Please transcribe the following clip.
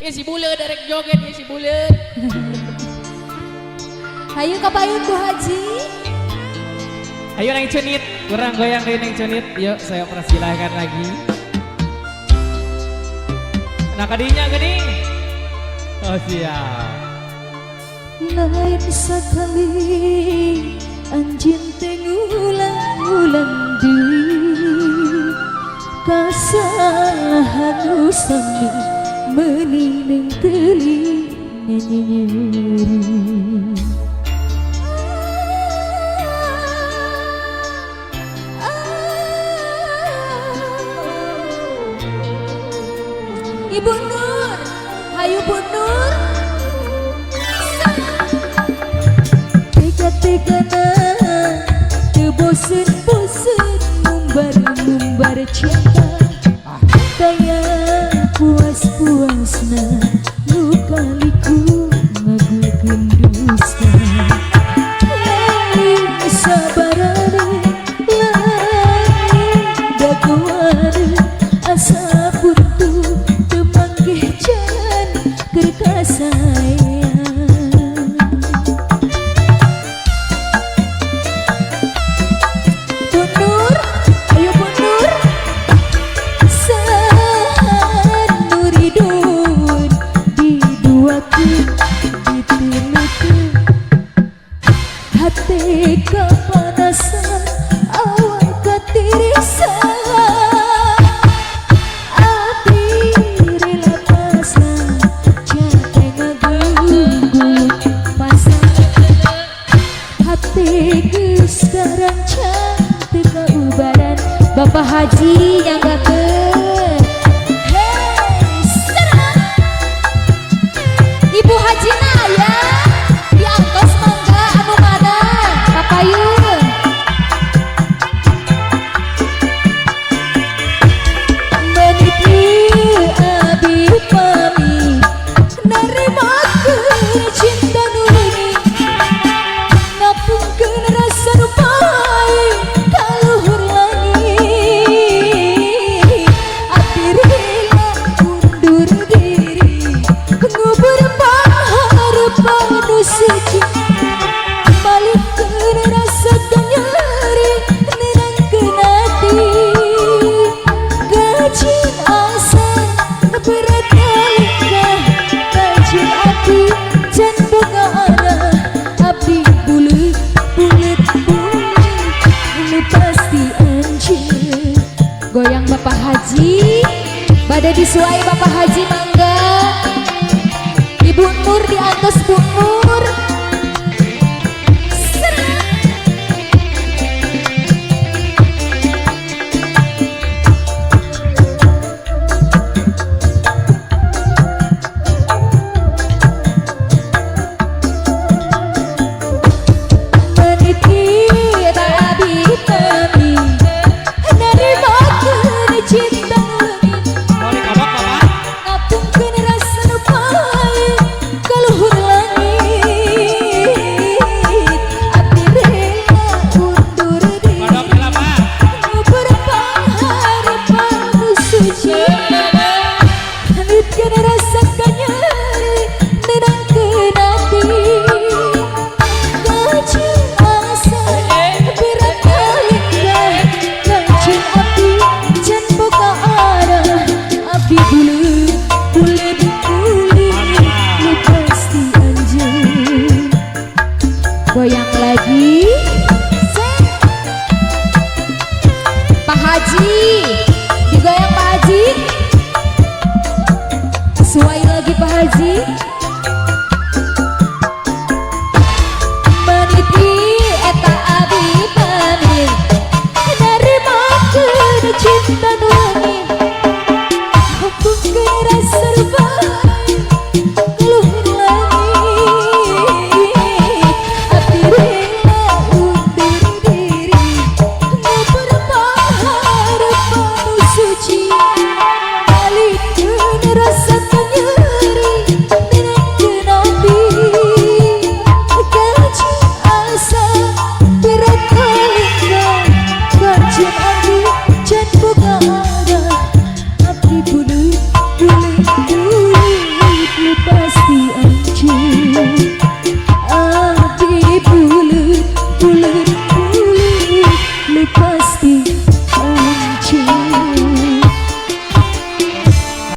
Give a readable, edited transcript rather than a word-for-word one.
si bulet, derek joget si bulet. Ayo kapayun Bu Haji. Ayo neng cunit, kurang goyang deh neng cunit. Yuk saya persilahkan lagi. Nah kadinya gini. Oh siap. Lain sekali anjing tengulang-ulang deui kasalahan usami menineng telinga nyeri. Ibu Nur, hayu Bu Nur. Tega-tegana teu bosen-bosen mumbar-mumbar cinta. Daya puas-puasna nu kaliku ngaguekeun dusta. Lain sabarane lain dagoane asa puntu teu manggih jalan keur ka sayang. Bu Nur, ayo Bu Nur. Sahan nuridun diduakeun ditilukeun hate kapanasan awal katirisan. Ati rela pasang jate ngagunggung pasang hati geus karancang teu kaubaran. Bapak Haji nyanggakeun. Hey, serang. Ibu Haji na aya diangtos mangga anu mana kapayun. Meniti abi pami narimakeun cinta nurani ngapungkeun rasa nu pae kaluhur langit. Abdi rela undur diri ngubur pahareupan nu suci balikeun rasa kanyari nenangkeun ati. Gajin asan berat kalikah gajin ati can boga anak. Abdi bulet bulet bulet nu pasti anjeun. Goyang Bapak Haji, bade disuai Bapak Haji mangga. Ibu Nur diantos Bu Nur. Serang. Meniti abi kami narimakeun cinta leungit Boleh kabak bapak? ngapungkeun rasa nu pae kaluhur langit. Abdi rela undur diri Kodok hela pak. ngubur pahareupan nu suci nitkeun rasa kanyari nenangkeun ati. Gajin asan berat kalikah gajin ati can boga arah. Abdi bulet bulet bulet nu pasti anjeun. Goyang lagi. Set. Pak Haji digoyang Pak Haji. Sesuai lagi Pak Haji.